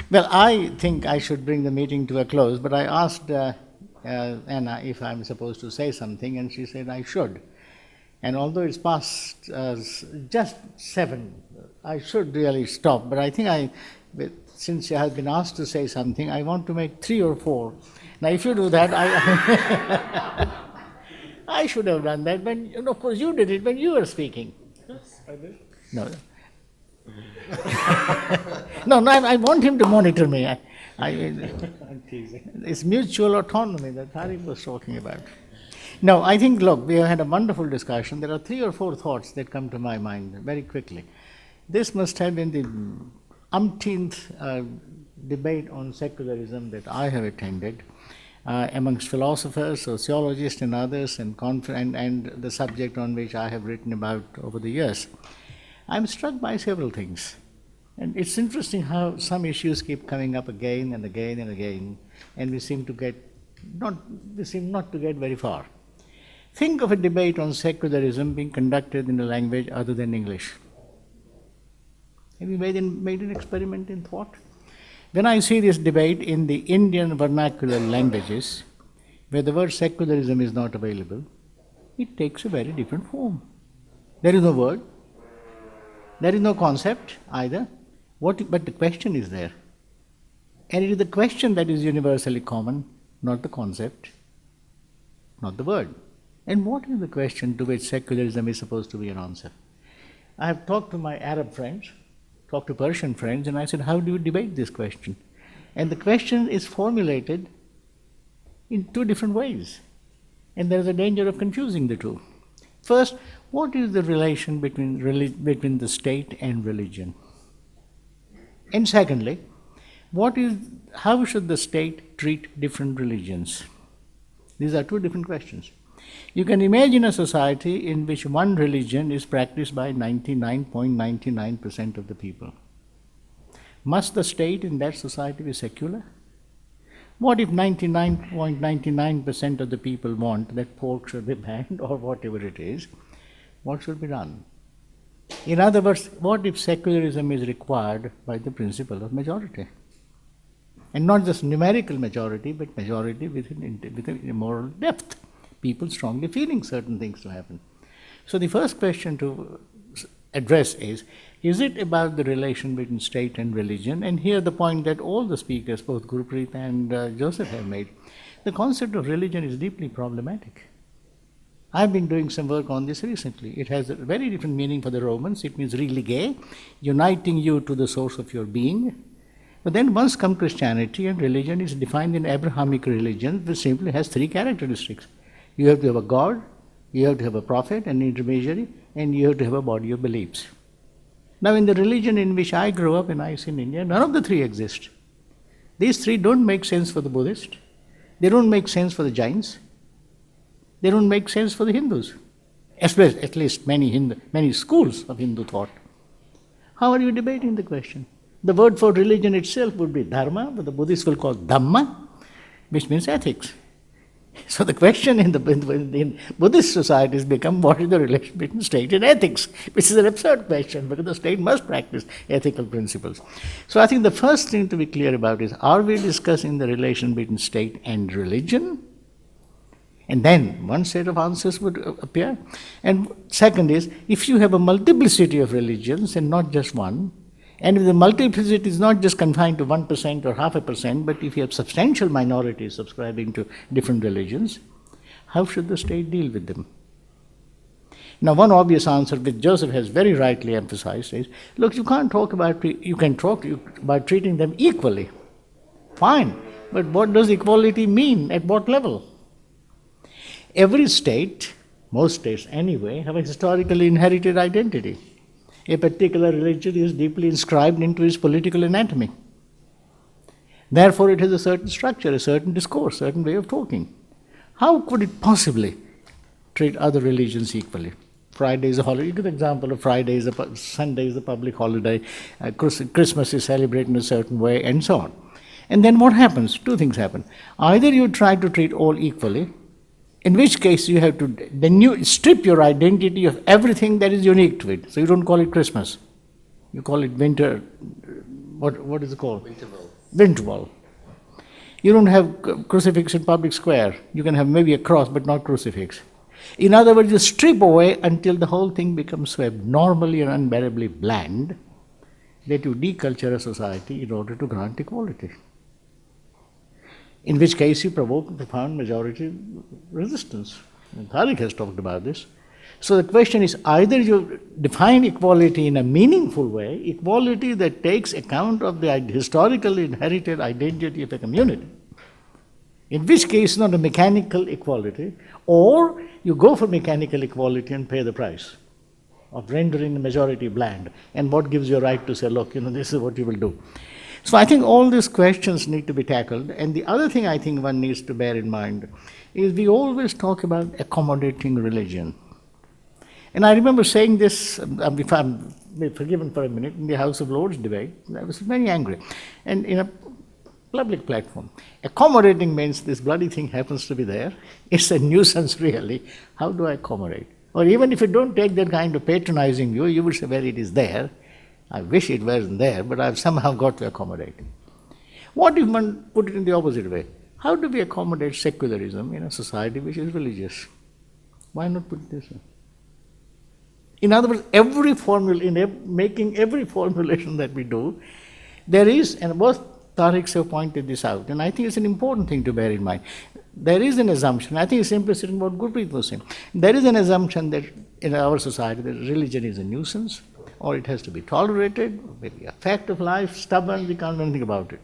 Well, I think I should bring the meeting to a close, but I asked Anna if I'm supposed to say something, and she said I should. And although it's past just 7, I should really stop. But I think since you have been asked to say something, I want to make 3 or 4. Now, if you do that, I should have done that. But of course, you did it when you were speaking. Yes, I did. No. No, I want him to monitor me. I'm teasing. It's mutual autonomy that Tariq was talking about. No, I think, look, we have had a wonderful discussion. There are 3 or 4 thoughts that come to my mind very quickly. This must have been the umpteenth debate on secularism that I have attended amongst philosophers, sociologists, and others, and the subject on which I have written about over the years. I'm struck by several things. And it's interesting how some issues keep coming up again and again and again, and we seem not to get very far. Think of a debate on secularism being conducted in a language other than English. Have you made an experiment in thought? When I see this debate in the Indian vernacular languages, where the word secularism is not available, it takes a very different form. There is no word, there is no concept either, but the question is there. And it is the question that is universally common, not the concept, not the word. And what is the question to which secularism is supposed to be an answer? I have talked to my Arab friends, talked to Persian friends, and I said, how do you debate this question? And the question is formulated in 2 different ways. And there is a danger of confusing the 2. First, what is the relation between the state and religion? And secondly, how should the state treat different religions? These are 2 different questions. You can imagine a society in which one religion is practiced by 99.99% of the people. Must the state in that society be secular? What if 99.99% of the people want that pork should be banned or whatever it is? What should be done? In other words, what if secularism is required by the principle of majority? And not just numerical majority, but majority with a moral depth. People strongly feeling certain things to happen. So the first question to address is it about the relation between state and religion? And here the point that all the speakers, both Gurpreet and Joseph, have made, the concept of religion is deeply problematic. I've been doing some work on this recently. It has a very different meaning for the Romans. It means religare, uniting you to the source of your being. But then once comes Christianity, and religion is defined in Abrahamic religion, which simply has 3 characteristics. You have to have a God, you have to have a prophet, an intermediary, and you have to have a body of beliefs. Now, in the religion in which I grew up, and I see in India, none of the 3 exist. These 3 don't make sense for the Buddhist, they don't make sense for the Jains, they don't make sense for the Hindus, at least many schools of Hindu thought. How are you debating the question? The word for religion itself would be dharma, but the Buddhists will call dhamma, which means ethics. So the question in Buddhist societies become what is the relation between state and ethics, which is an absurd question because the state must practice ethical principles. So I think the first thing to be clear about is, are we discussing the relation between state and religion? And then one set of answers would appear. And second is, if you have a multiplicity of religions and not just one, and if the multiplicity is not just confined to 1% or 0.5%, but if you have substantial minorities subscribing to different religions, how should the state deal with them? Now, one obvious answer, which Joseph has very rightly emphasized, is, look, you can talk about treating them equally. Fine, but what does equality mean? At what level? Every state, most states anyway, have a historically inherited identity. A particular religion is deeply inscribed into its political anatomy. Therefore, it has a certain structure, a certain discourse, a certain way of talking. How could it possibly treat other religions equally? Friday is a holiday. You give an example of Friday, Sunday is a public holiday, Christmas is celebrated in a certain way, and so on. And then what happens? 2 things happen. Either you try to treat all equally, in which case you have to, then you strip your identity of everything that is unique to it. So you don't call it Christmas. You call it winter, what is it called? interval. You don't have crucifix in public square. You can have maybe a cross, but not crucifix. In other words, you strip away until the whole thing becomes so abnormally and unbearably bland that you deculture a society in order to grant equality. In which case you provoke profound majority resistance. And Tariq has talked about this. So the question is, either you define equality in a meaningful way, equality that takes account of the historically inherited identity of a community, in which case not a mechanical equality, or you go for mechanical equality and pay the price of rendering the majority bland. And what gives you a right to say, look, this is what you will do. So I think all these questions need to be tackled. And the other thing I think one needs to bear in mind is we always talk about accommodating religion. And I remember saying this, if I'm forgiven for a minute, in the House of Lords debate, I was very angry. And in a public platform, accommodating means this bloody thing happens to be there. It's a nuisance, really. How do I accommodate? Or even if you don't take that kind of patronizing view, you would say, well, it is there. I wish it wasn't there, but I've somehow got to accommodate it. What if one put it in the opposite way? How do we accommodate secularism in a society which is religious? Why not put it this way? In other words, making every formulation that we do, there is, and both Tariqs have pointed this out, and I think it's an important thing to bear in mind. There is an assumption, I think it's implicit in what Gurpreet was saying. There is an assumption that in our society that religion is a nuisance, or it has to be tolerated, maybe a fact of life, stubborn, we can't do anything about it.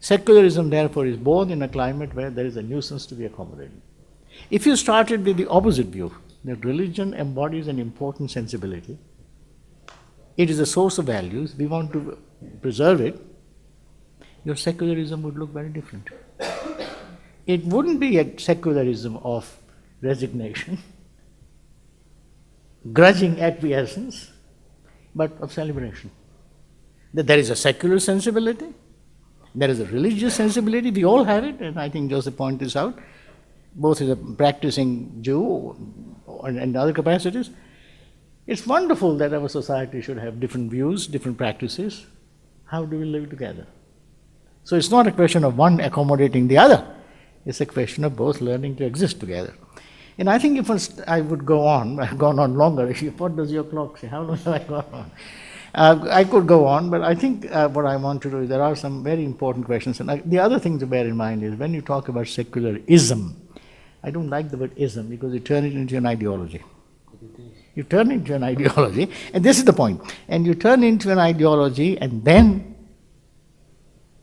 Secularism, therefore, is born in a climate where there is a nuisance to be accommodated. If you started with the opposite view, that religion embodies an important sensibility, it is a source of values, we want to preserve it, your secularism would look very different. It wouldn't be a secularism of resignation, grudging acquiescence, but of celebration. That there is a secular sensibility, there is a religious sensibility, we all have it, and I think Joseph pointed this out, both as a practicing Jew and other capacities. It's wonderful that our society should have different views, different practices. How do we live together? So it's not a question of one accommodating the other. It's a question of both learning to exist together. And I think if I would go on, I've gone on longer. What does your clock say? How long have I gone on? I could go on, but I think what I want to do is there are some very important questions. And the other thing to bear in mind is when you talk about secularism, I don't like the word ism because you turn it into an ideology. You turn into an ideology, and this is the point. And you turn into an ideology, and then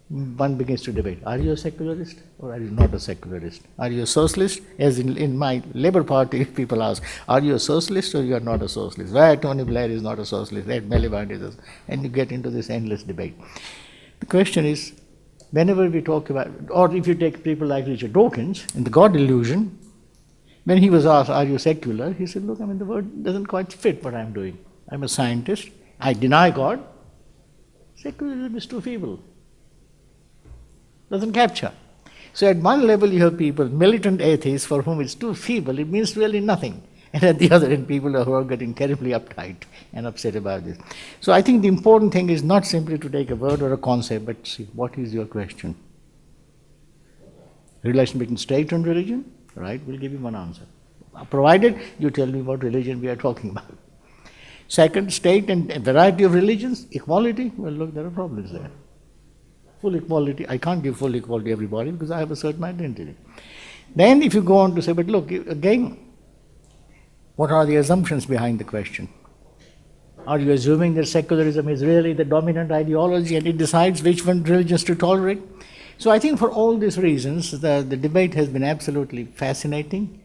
one begins to debate. Are you a secularist or are you not a secularist? Are you a socialist? As in my Labour Party, people ask, are you a socialist or you are not a socialist? Why Tony Blair is not a socialist, Ed Miliband is, and you get into this endless debate. The question is, whenever we talk about, or if you take people like Richard Dawkins in The God Illusion, when he was asked, are you secular? He said, look, the word doesn't quite fit what I'm doing. I'm a scientist. I deny God. Secularism is too feeble. Doesn't capture. So at one level you have people, militant atheists, for whom it's too feeble, it means really nothing. And at the other end, people who are getting terribly uptight and upset about this. So I think the important thing is not simply to take a word or a concept, but see, what is your question? Relation between state and religion? Right, we'll give you one answer. Provided you tell me what religion we are talking about. Second, state and a variety of religions, equality, well look, there are problems there. Full equality, I can't give full equality to everybody because I have a certain identity. Then if you go on to say, but look, again, what are the assumptions behind the question? Are you assuming that secularism is really the dominant ideology and it decides which one religions to tolerate? So I think for all these reasons, the debate has been absolutely fascinating.